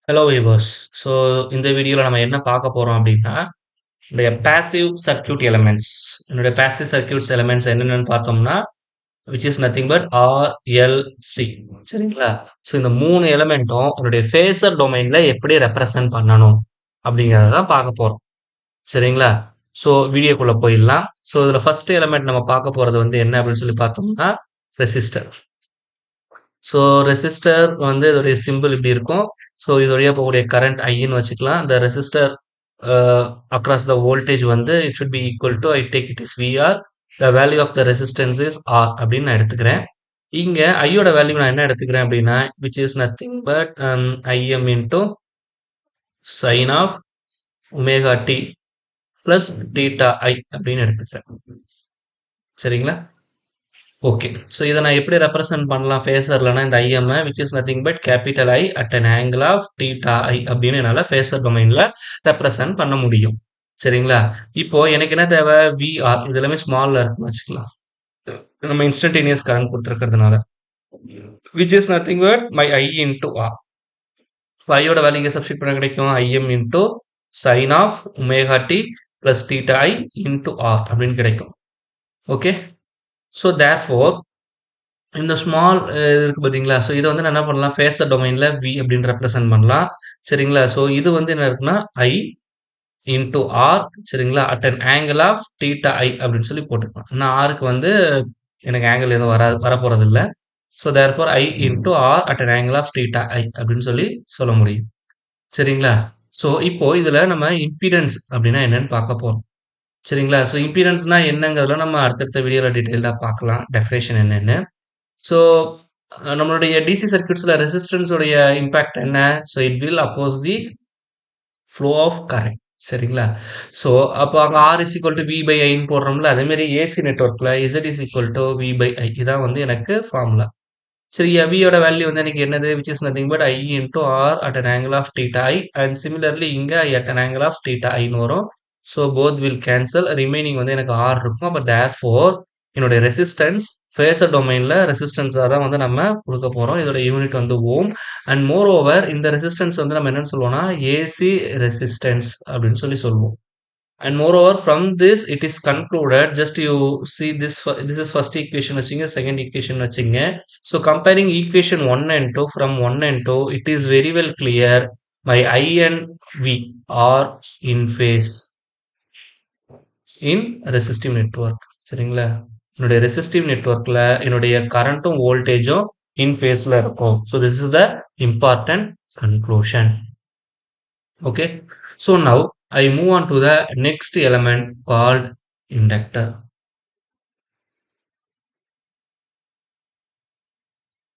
Hello viewers. So இந்த வீடியோல நம்ம என்ன பார்க்க போறோம் அப்படின்னா, என்னுடைய பாசிவ் சர்க்யூட் எலிமெண்ட்ஸ். என்னுடைய பாசிவ் சர்க்யூட்ஸ் எலிமெண்ட்ஸ் என்னென்னன்னு பார்த்தோம்னா, which is nothing but RLC. சரிங்களா? ஸோ இந்த 3 எலிமெண்ட்டும் உங்களுடைய ஃபேஸர் டொமைன்ல எப்படி ரெப்ரசன்ட் பண்ணணும் அப்படிங்கிறத தான் பார்க்க போறோம். சரிங்களா? ஸோ வீடியோக்குள்ள போயிடலாம். ஸோ இதுல ஃபர்ஸ்ட் எலிமெண்ட் நம்ம பார்க்க போறது வந்து என்ன அப்படின்னு சொல்லி பார்த்தோம்னா, ரெசிஸ்டர். ஸோ ரெசிஸ்டர் வந்து இதோடைய சிம்பிள் இப்படி இருக்கும். ஸோ இது வழியா போகக்கூடிய கரண்ட் ஐன்னு வச்சுக்கலாம். இந்த ரெசிஸ்டர் அக்ராஸ் த வோல்டேஜ் வந்து it should be equal to I take it is VR. The value of the resistance is R அப்படின்னு நான் எடுத்துக்கிறேன். இங்க ஐயோட வேல்யூ நான் என்ன எடுத்துக்கிறேன் அப்படின்னா, which is nothing but I m into sine of omega D plus theta I அப்படின்னு எடுத்துக்கிறேன். சரிங்களா? ஓகே. ஸோ இத நான் எப்படி ரெப்ரசன்ட் பண்ணலாம் ஃபேஸர்லனா இந்த I m which is nothing but capital I at an angle of theta I அப்படின்னு என்னால ஃபேஸர் டொமைன்ல ரெப்ரசன்ட் பண்ண முடியும். சரிங்களா? இப்போ எனக்கு என்ன தேவை? விஆர் இது எல்லாமே ஸ்மால்ல இருக்குன்னு வச்சுக்கலாம். நம்ம இன்ஸ்டன்டேனியஸ் கரண்ட் குடுத்திருக்கிறதுனால. Which is nothing but my I into R. ஐயோட வேல்யூ இங்க சப்ஸ்டிட்யூட் பண்ணா கிடைக்கும். I m into sine of omega D plus theta I into R அப்படின்னு கிடைக்கும். ஓகே. ஸோ தேர்ஃபோர் இந்த ஸ்மால் இருக்கு பார்த்தீங்களா? ஸோ இத வந்து நான் என்ன பண்ணலாம்? ஃபேஸர் டொமைன்ல வி அப்படின்னு ரெப்ரசன்ட் பண்ணலாம். சரிங்களா? ஸோ இது வந்து என்ன இருக்குன்னா, ஐ இன்டூ ஆர் சரிங்களா? At an angle of theta I அப்படின்னு சொல்லி போட்டுக்கலாம். நான் ஆர்க்கு வந்து எனக்கு ஆங்கிள் எதுவும் வரப்போறதில்ல. So therefore I into R at an angle of theta I அப்படின்னு சொல்லி சொல்ல முடியும். சரிங்களா? ஸோ இப்போ இதுல நம்ம இம்பிடன்ஸ் அப்படின்னா என்னன்னு பார்க்க போறோம். சரிங்களா? ஸோ இம்பிடன்ஸ்னா என்னங்கிறதெல்லாம் நம்ம அடுத்தடுத்த வீடியோல டீட்டெயில்டா பார்க்கலாம். டெஃபினேஷன் என்னன்னு. ஸோ நம்மளுடைய டிசி சர்க்யூட்ஸ்ல ரெசிஸ்டன்ஸ் உடைய இம்பாக்ட் என்ன? So it will oppose the flow of current. சரிங்களா? ஸோ அப்போ அங்க R is equal to V by ஐன்னு போடுறோம்ல, அதே மாதிரி ஏசி நெட்வொர்க்ல Z is equal to V by I. இதான் வந்து எனக்கு ஃபார்முலா. சரி, வியோட வேல்யூ வந்து எனக்கு என்னது? Which is nothing but I into R at an angle of theta I and similarly இங்க I at an angle of theta ஐன்னு வரும். So both will cancel. Remaining வந்து எனக்கு ஆர் இருக்கும். அப்போ தேர்ஃபோர் என்னுடைய ரெசிஸ்டன்ஸ் ஃபேஸர் டொமைன்ல ரெசிஸ்டன்ஸா தான் வந்து நம்ம கொடுக்க போறோம். இதோட யூனிட் வந்து ஓம். அண்ட் மோர் ஓவர் இந்த ரெசிஸ்டன்ஸ் வந்து நம்ம என்னன்னு சொல்லுவோம்னா ஏசி ரெசிஸ்டன்ஸ் அப்படின்னு சொல்லி சொல்லுவோம். And moreover, from this it is concluded. Just you see this. This is first equation வச்சிங்க, second equation வச்சிங்க. So comparing equation 1 and 2 from 1 and 2, it is very well clear. My I and V are in phase in resistive network. சரிங்களா? என்னுடைய resistive நெட்வொர்க்ல என்னுடைய கரண்ட்டும் வோல்டேஜும் இன் ஃபேஸ்ல இருக்கும். So this is the important conclusion. Okay. So now I move on to the next element called inductor.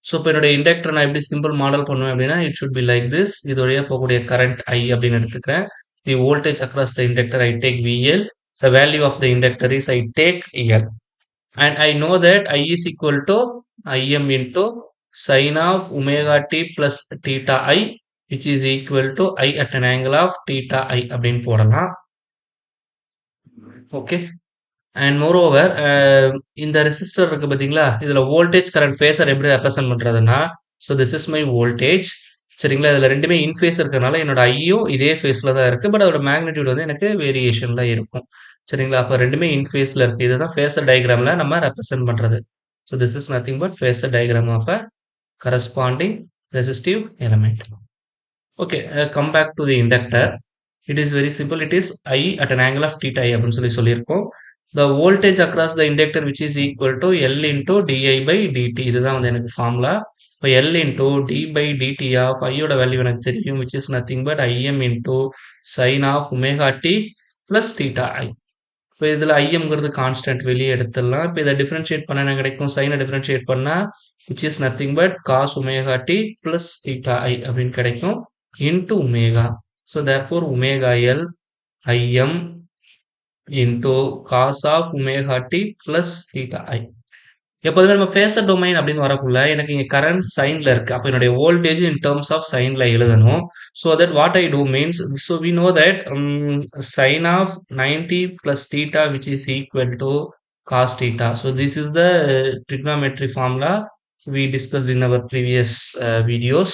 So இப்போ என்னுடைய inductor நான் எப்படி சிம்பிள் மாடல் பண்ணுவேன் அப்படின்னா, it should be like this. இது வழியா போகக்கூடிய கரண்ட் ஐ அப்படின்னு எடுத்துக்கிறேன். The voltage across the inductor I take VL. The value of the inductor is I take L. And I know that I is equal to IM into sine of omega D plus theta I which is equal to I at an angle of theta I அப்படின்னு போடலாம். Okay. And moreover இந்த resistor இருக்கு பார்த்தீங்களா? இதுல voltage current phasor எப்படி represent பண்றதுன்னா, so this is my voltage. சரிங்களா? இதுல 2மே இன் ஃபேஸ் இருக்கறனால என்னோட ஐயும் இதே ஃபேஸ்ல தான் இருக்கு. பட் அதோட மேக்னிட்யூட் வந்து எனக்கு வேரியேஷன்ல இருக்கும். சரிங்களா? அப்ப 2மே இன் ஃபேஸ்ல இருக்கு. இதுதான் ஃபேஸர் டயகிராம்ல நம்ம ரெப்ரசென்ட் பண்றது. So this is nothing but phasor diagram of a corresponding resistive element. Okay. Come back to the inductor. It is very simple. It is I at an angle of theta I அப்படின்னு சொல்லியிருக்கோம். The voltage across the inductor which is equal to L into di by dt. இதுதான் வந்து எனக்கு formula. இப்போ L into d by dt of I யோட value எனக்கு தெரியும், which is nothing but Im into sin of omega t plus theta I. இப்போ இதுல Imங்கிறது constant வெளியே எடுத்துடலாம். இப்போ இதை டிஃபரன்ஷியேட் பண்ண என்ன கிடைக்கும்? சைனை டிஃபரன்ஷியேட் பண்ணா which is nothing but cos omega t plus theta I அப்படின்னு கிடைக்கும் into omega. So therefore omega L Im into cos of omega t plus theta I. எப்போதுமே நம்ம ஃபேஸர் டொமைன் அப்படின்னு வரக்குள்ள எனக்கு இங்க கரண்ட் சைன்ல இருக்கு. அப்ப என்னுடைய வோல்டேஜ் இன் டர்ம்ஸ் ஆஃப் சைன்ல எழுதணும். So that what I do means, so we know that sine of 90 plus theta which is equal to cos theta. So this is the trigonometry formula we discussed in our previous videos.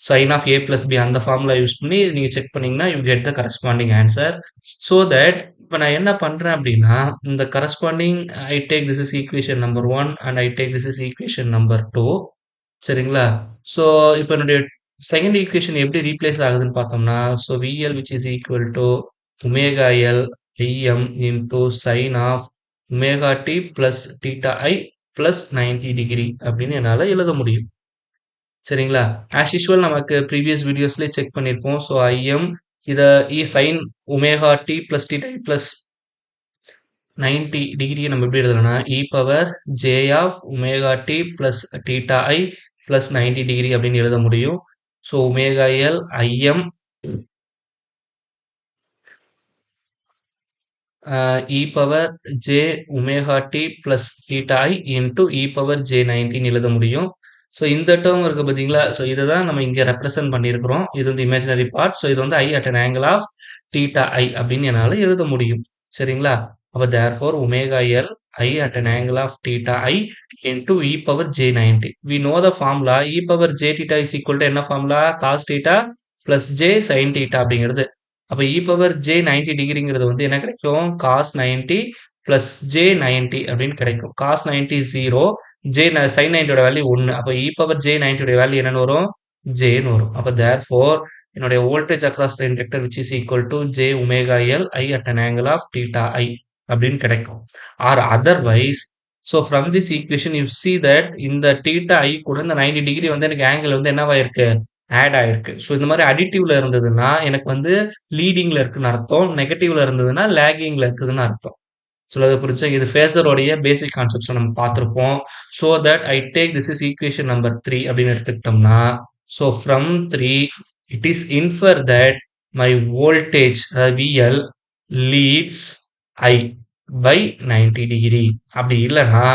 sin of a plus b அந்த formula use பண்ணி நீங்க check பண்ணீங்கன்னா you get the corresponding answer. So that இப்ப நான் என்ன பண்றேன் அப்படின்னா, இந்த corresponding I take this is equation number 1 and I take this is equation number 2. சரிங்களா? ஸோ இப்ப என்னுடைய செகண்ட் ஈக்குவேஷன் எப்படி ரீப்ளேஸ் ஆகுதுன்னு பார்த்தோம்னா, so VL which is equal to omega L Im into sin of omega t plus theta i plus 90 degree அப்படின்னு என்னால எழுத முடியும். சரிங்களா? ஆஸ் யூசுவல் நமக்கு ப்ரீவியஸ் வீடியோஸ்லயே செக் பண்ணியிருப்போம். ஸோ Im இத sin omega t plus theta i plus 90 டிகிரியை நம்ம எப்படி எழுதலாம்னா e power j of omega t plus theta i plus 90 degree அப்படின்னு எழுத முடியும். So omega L Im e power j omega t plus theta i into e power j 90 எழுத முடியும். So இந்த term இருக்கு பார்த்தீங்களா? ஸோ இதை தான் நம்ம இங்கே ரெப்ரசென்ட் பண்ணியிருக்கிறோம். இது வந்து இமேஜினரி பார்ட். ஸோ இது வந்து i at an angle of theta i அப்படின்னு என்னால் எழுத முடியும். சரிங்களா? அப்போ therefore omega L I at an angle of theta i into e power j 90. We know the formula e power j theta is equal to என்ன formula? cos theta plus j sin theta அப்படிங்கிறது. அப்போ e power j 90 டிகிரிங்கிறது வந்து என்ன கிடைக்கும்? cos 90 plus j 90 அப்படின்னு கிடைக்கும். cos 90 0, sin 90 ஓட value 1. அப்போ e power j 90 ஓட வேல்யூ என்னன்னு வரும்? j ன்னு வரும். அப்போ therefore என்னுடைய voltage across the inductor which is equal to j omega L I at an angle of theta i அப்படின்னு கிடைக்கும். or otherwise so from this equation you see that இந்த theta i கூட இந்த 90 degree வந்து எனக்கு angle வந்து என்னவா இருக்கு? ஆட் ஆயிருக்கு. ஸோ இந்த மாதிரி அடிட்டிவ்ல இருந்ததுன்னா எனக்கு வந்து லீடிங்ல இருக்குன்னு அர்த்தம். நெகட்டிவ்ல இருந்ததுன்னா லேகிங்ல இருக்குதுன்னு அர்த்தம். சொல்றது புரிஞ்சா? இது ஃபேஸரோடைய பேசிக் கான்செப்ட்ஸ் நம்ம பார்த்திருப்போம். So that I take this is equation number 3 அப்படின்னு எடுத்துக்கிட்டோம்னா, so from 3 it is infer that my voltage VL leads I by 90 degree. அப்படி இல்லைன்னா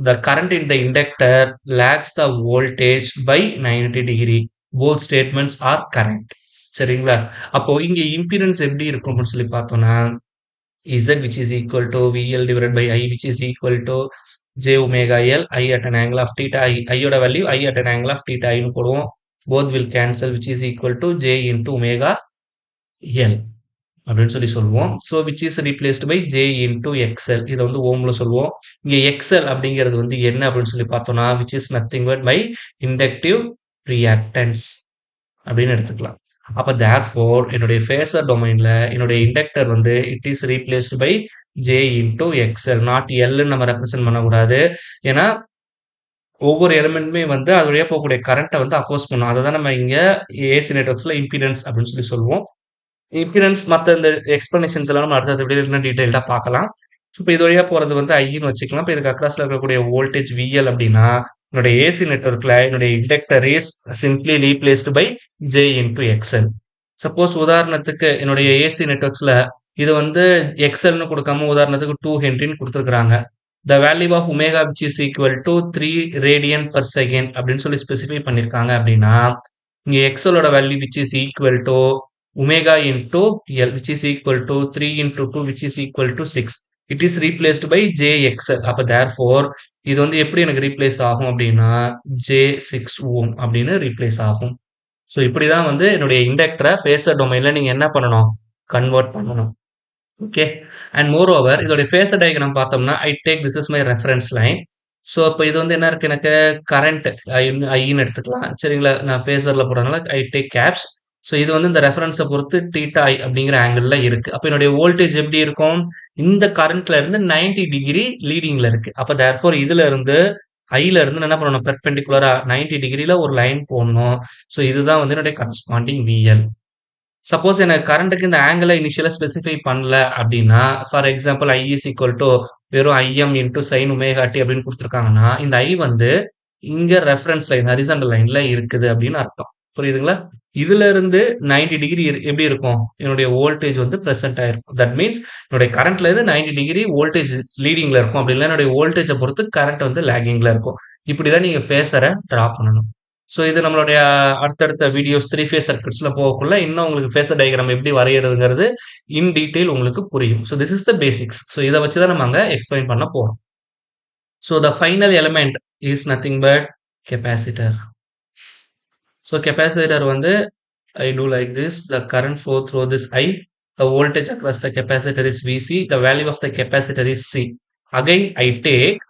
the current in the inductor lags the voltage by 90 degree. Both statements are correct. சரிங்களா? அப்போ இங்க impedance எப்படி இருக்கும் அப்படின்னு சொல்லி பார்த்தோம்னா, Z which is equal to VL divided by I which is equal to j omega L I at an angle of theta I. I ஓட value I at an angle of theta I ன்னு போடுவோம். Both will cancel which is equal to j into omega L அப்படின்னு சொல்லி சொல்லுவோம். So which is replaced by J into XL. இதை வந்து ஓம்ல சொல்லுவோம். இங்கே எக்ஸ்எல் அப்படிங்கிறது வந்து என்ன அப்படின்னு சொல்லி பார்த்தோம்னா which is nothing but by inductive reactance அப்படின்னு எடுத்துக்கலாம். அப்போ தேர்ஃபோர் என்னுடைய ஃபேஸர் டொமைன்ல என்னுடைய இண்டக்டர் வந்து it is replaced by J into X L. Not எல்னு நம்ம ரெப்ரசென்ட் பண்ணக்கூடாது. ஏன்னா ஒவ்வொரு எலிமெண்ட்டுமே வந்து அது வழியாக போகக்கூடிய கரண்ட்டை வந்து அப்போஸ் பண்ணும். அதை தான் நம்ம இங்கே ஏசி நெட்வொர்க்ஸ்ல இம்பிடன்ஸ் அப்படின்னு சொல்லி சொல்லுவோம். இம்பிடன்ஸ் மற்ற இந்த எக்ஸ்பிளனேஷன்ஸ் எல்லாம் நம்ம அடுத்த வீடியோல டீடைல்டா பார்க்கலாம். ஸோ இப்போ இது வழியா போறது வந்து ஐன்னு வச்சுக்கலாம். இப்போ இதுக்கு அக்ராஸ்ல இருக்கக்கூடிய வோல்டேஜ் VL அப்படின்னா என்னுடைய ஏசி நெட்வொர்க்ல என்னுடைய inductor is simply replaced by J into XL. Suppose உதாரணத்துக்கு என்னுடைய ஏசி நெட்வொர்க்ஸ்ல இது வந்து எக்ஸ்எல்னு கொடுக்காம உதாரணத்துக்கு 2 ஹென்ரின்னு கொடுத்துருக்காங்க. The value of omega which is equal to 3 radian per second அப்படின்னு சொல்லி ஸ்பெசிஃபை பண்ணியிருக்காங்க அப்படின்னா இங்க எக்ஸ்எலோட value which is equal to omega into L which is equal to 3 into 2 which is equal to 6. It is replaced by JXL. அப்ப therefore இது வந்து எப்படி எனக்கு ரீப்ளேஸ் ஆகும் அப்படின்னா J6 ohm அப்படின்னு ரீப்ளேஸ் ஆகும். ஸோ இப்படிதான் வந்து என்னுடைய இண்டக்டரை ஃபேஸர் டொமைன்ல நீங்க என்ன பண்ணணும்? கன்வெர்ட் பண்ணணும். ஓகே. அண்ட் மோர் ஓவர் இதோட ஃபேஸர் டயக்ராம் பார்த்தோம்னா ஐ take this is my reference line. So இப்போ இது வந்து என்ன இருக்கு? எனக்கு கரண்ட் ஐன்னு எடுத்துக்கலாம். சரிங்களா? நான் ஃபேஸர்ல போடுறதுனால ஐ டேக் கேப்ஸ். ஸோ இது வந்து இந்த ரெஃபரன்ஸை பொறுத்து தீட்டா ஐ அப்படிங்கிற ஆங்கிள் இருக்கு. அப்போ என்னுடைய வோல்டேஜ் எப்படி இருக்கும்? இந்த கரண்ட்ல இருந்து 90 டிகிரி லீடிங்ல இருக்கு. அப்போ தேர்ஃபோர் இதுல இருந்து ஐல இருந்து என்ன பண்ணணும்? பெர்பெண்டிகுலரா 90 டிகிரில ஒரு லைன் போடணும். ஸோ இதுதான் வந்து என்னுடைய கரஸ்பாண்டிங் விஎல். சப்போஸ் எனக்கு கரண்ட்டுக்கு இந்த ஆங்கிளை இனிஷியலா ஸ்பெசிஃபை பண்ணல அப்படின்னா for example I is equal to வெறும் I m into sine omega t அப்படின்னு கொடுத்துருக்காங்கன்னா இந்த ஐ வந்து இங்க ரெஃபரன்ஸ் லைன் ஹரிசாண்டல் லைன்ல இருக்குது அப்படின்னு அர்த்தம். புரியுதுங்களா? இதுல இருந்து 90 டிகிரி எப்படி இருக்கும்? என்னுடைய வோல்டேஜ் வந்து பிரசன்ட் ஆயிருக்கும். தட் மீன்ஸ் என்னுடைய கரண்ட்ல இருந்து 90 டிகிரி வோல்டேஜ் லீடிங்ல இருக்கும். அப்படி இல்லை என்னுடைய வோல்டேஜை பொறுத்து கரண்ட் வந்து லேகிங்ல இருக்கும். இப்படிதான் நீங்க ஃபேஸரை டிரா பண்ணணும். ஸோ இது நம்மளுடைய அடுத்தடுத்த வீடியோஸ் 3 ஃபேஸ் சர்க்யூட்ஸ்ல போகக்குள்ள இன்னும் உங்களுக்கு ஃபேஸர் டயக்ராம் எப்படி வரையிறதுங்கிறது இன் டீடைல் உங்களுக்கு புரியும். So this is the basics. So இதை வச்சு தான் நம்ம அங்க எக்ஸ்பிளைன் பண்ண போறோம். So the final element is nothing but capacitor. So capacitor வந்து I do like this. The current flow through this I. The voltage across the capacitor is VC. The value of the capacitor is C. Again, I take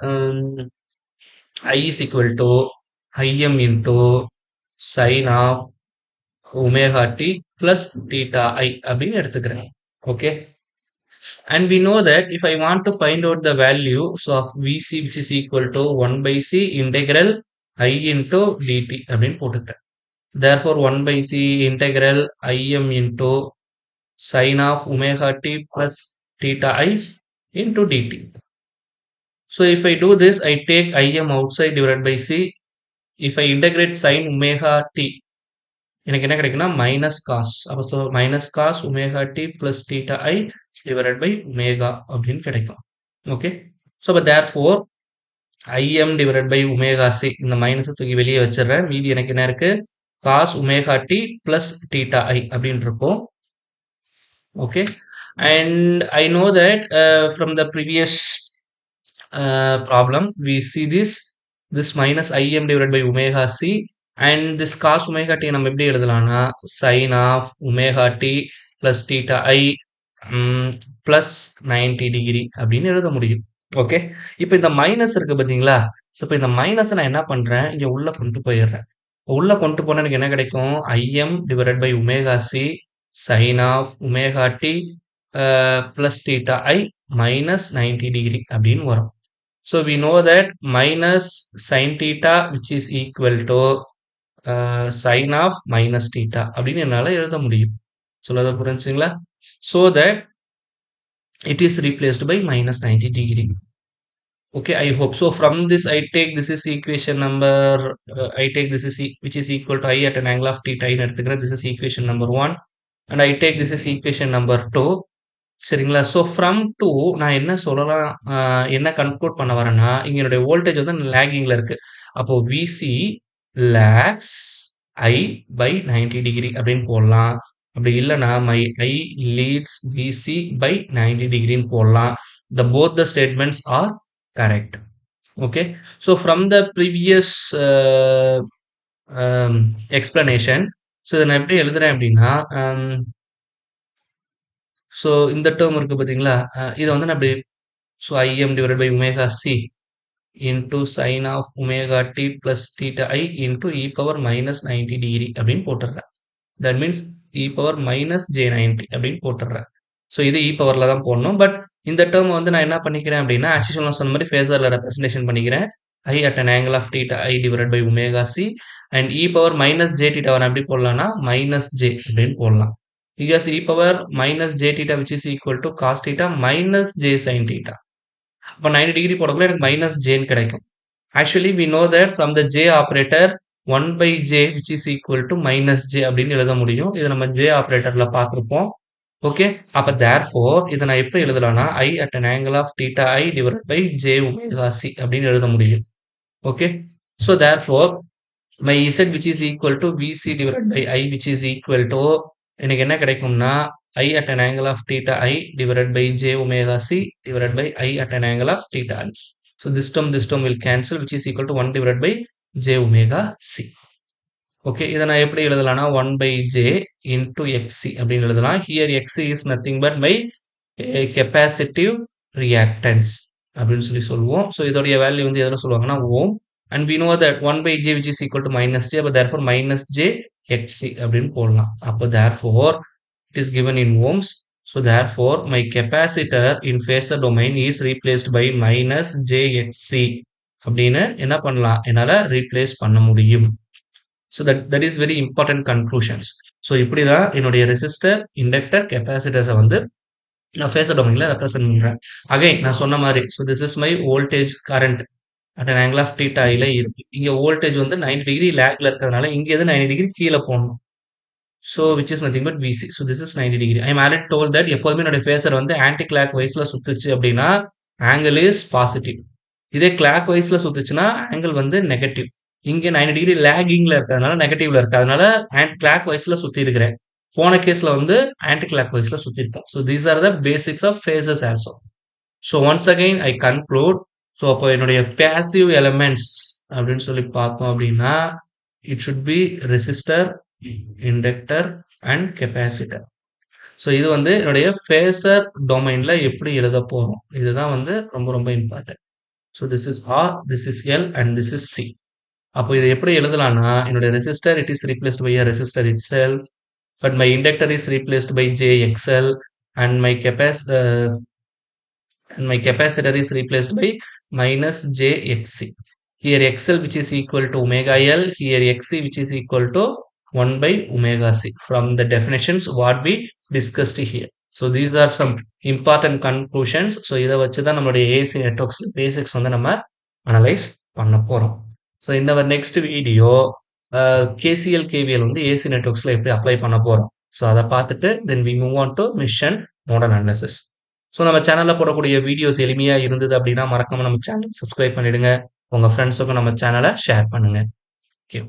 I is equal to Im into sin of omega t plus theta I அப்படின்னு எடுத்துக்கிறேன். Okay. And we know that if I want to find out the value so of VC which is equal to 1 by C integral I into dt அப்படின்னு போட்டுக்கிறேன். Therefore 1 by C integral Im into sin of omega t plus theta I into dt. So if I do this, I take Im outside divided by C. If I integrate sin omega t, எனக்கு என்ன கிடைக்கும்னா minus cos. அப்போ so minus cos omega D plus theta I divided by omega அப்படின்னு கிடைக்கும். Okay. So அப்போ therefore I m divided by omega C இந்த மைனஸை தூக்கி வெளியே வச்சிடுறேன். மீதி எனக்கு என்ன இருக்கு cos omega D plus theta I அப்படின்னு இருக்கும். Okay, and I know that from the previous problem we see this minus Im divided by omega c and this cos omega t நம்ம எப்படி எழுதலாம்னா sin of omega t plus theta I plus 90 degree அப்படின்னு எழுத முடியும். Okay, இப்போ இந்த minus இருக்கு பார்த்தீங்களா? So இப்போ இந்த மைனஸை நான் என்ன பண்ணுறேன் இங்கே உள்ள கொண்டு போயிடுறேன். உள்ள கொண்டு போனால் எனக்கு என்ன கிடைக்கும் Im divided by omega c sin of omega t plus theta I minus 90 degree அப்படின்னு வரும். So we know that minus sin theta which is equal to sin of minus theta அப்படின்னு என்னால எழுத முடியும். சொல்லத புரிஞ்சுங்களா? So that it is replaced by minus 90 degree. Okay, I hope so. From this I take this is equation number I take this is which is equal to I at an angle of theta in எடுத்துக்கிறேன். This is equation number 1 and I take this is equation number 2. சரிங்களா? So from 2 நான் என்ன சொல்லலாம் என்ன conclude பண்ண வரேன்னா இங்க என்னுடைய வோல்டேஜ் வந்து லேகிங்ல இருக்கு. அப்போ VC lags I by 90 degree அப்படின்னு போடலாம். அப்படி இல்லைன்னா my I leads VC by 90 டிகிரின்னு போடலாம். both the statements are correct. Okay, so from the previous explanation, so இதை நான் எப்படி எழுதுறேன் அப்படின்னா ஸோ இந்த டேர்ம் இருக்கு பார்த்தீங்களா இதை வந்து நான் அப்படி so I m divide by omega C into sine of omega D plus theta I into e power minus 90 degree அப்படின்னு போட்டுடுறேன். That means e power minus j 90 அப்படின்னு போட்டுடுறேன். ஸோ இது இ பவரில் தான் போடணும். பட் இந்த டேர்ம் வந்து நான் என்ன பண்ணிக்கிறேன் அப்படின்னா ஆக்சுவல் நான் சொன்ன மாதிரி ஃபேஸரில் ரெப்ரஸன்டேஷன் பண்ணிக்கிறேன். I at an angle of theta I divided by omega c and e power minus j theta நான் எப்படி போடலாம்னா minus j அப்படின்னு போடலாம். Because e power minus j theta which is equal to cos theta minus j sin theta. அப்போ 90 degree போடக்குள்ள எனக்கு minus ஜேன்னு கிடைக்கும். Actually we know that from the j operator 1 by j which is equal to minus j அப்படின்னு எழுத முடியும். இதை நம்ம j ஆப்ரேட்டர்ல பார்த்துருப்போம். Okay, அப்போ therefore இதை நான் எப்படி எழுதலாம்னா I at an angle of theta I divided by j omega c அப்படின்னு எழுத முடியும். Okay, so therefore my z which is equal to vc divided by I which is equal to எனக்கு என்ன கிடைக்கும்னா I at an angle of theta I divided by j omega c divided by I at an angle of theta I. So this term will cancel which is equal to 1 divided by j omega c. Okay, இதை நான் எப்படி எழுதலாம்னா 1 by j into xc அப்படின்னு எழுதலாம். Here xc is nothing but my capacitive reactance அப்படின்னு சொல்லி சொல்லுவோம். So இதோடைய value வந்து எதில் சொல்லுவாங்கன்னா ohm. And we know that 1 by j which is equal to minus j, அப்போ therefore minus j xc அப்படின்னு போடலாம். அப்போ therefore it is given in ohms. So therefore my capacitor in phasor domain is replaced by minus j xc அப்படின்னு என்ன பண்ணலாம் என்னால் replace பண்ண முடியும். So that is very important conclusions. So இப்படி தான் என்னுடைய ரெசிஸ்டர் இண்டக்டர் கெப்பாசிட்டர்ஸை வந்து நான் ஃபேஸர் டொமைன்ல ரெப்ரசென்ட் பண்றேன். அகைன் நான் சொன்ன மாதிரி so this is my voltage current at an angle of theta ஐல இருக்கு. இங்க வோல்டேஜ் வந்து 90 டிகிரி லேக்ல இருக்கிறதுனால இங்க எது 90 டிகிரி கீழே போகணும். So which is nothing but VC. So this is 90 degree. I am already told that எப்போதுமே என்னோட ஃபேஸர் வந்து ஆன்டி கிளாக் வைஸ்ல சுத்துச்சு அப்படின்னா ஆங்கிள் இஸ் பாசிட்டிவ். இதே கிளாக் வைஸ்ல சுத்துச்சுன்னா ஆங்கிள் வந்து நெகட்டிவ். இங்க 90 டிகிரி லேகிங்ல இருக்கிறதுனால நெகட்டிவ்ல இருக்கு. அதனால கிளாக் வைஸ்ல சுத்தி இருக்கிறேன். போன கேஸ்ல வந்து ஆன்டி கிளாக் வைஸ்ல சுத்திருப்போம். So these are the basics of phases also. So once again I conclude. So அப்போ என்னுடைய பேசிவ் எலமெண்ட்ஸ் அப்படின்னு சொல்லி பார்த்தோம் அப்படின்னா it should be resistor, inductor and capacitor. So இது வந்து என்னுடைய ஃபேஸர் டொமைன்ல எப்படி எழுத போறோம். இதுதான் வந்து ரொம்ப ரொம்ப important. So this is R, this is L and this is C. அப்போ இதை எப்படி எழுதலாம்னா, என்னுடைய resistor it is replaced by a resistor itself, but my inductor is replaced by JXL and my capacitor is replaced by minus JXC. Here XL which is equal to omega L, here XC which is equal to 1 by omega C from the definitions what we discussed here. So these are some important conclusions. So இதை வச்சு தான் நம்மளுடைய AC networks basics வந்து நம்ம analyze பண்ண போறோம். So in our next video KCL KVL வந்து AC networksல எப்படி apply பண்ண போறோம். So அதை பார்த்துட்டு then we move on to mission node analysis. So நம்ம சேனல்ல போடக்கூடிய வீடியோஸ் எளிமையா இருந்தது அப்படின்னா மறக்காம நம்ம சேனல் சப்ஸ்கிரைப் பண்ணிடுங்க. உங்க ஃப்ரெண்ட்ஸுக்கும் நம்ம சேனலை ஷேர் பண்ணுங்க. ஓகே.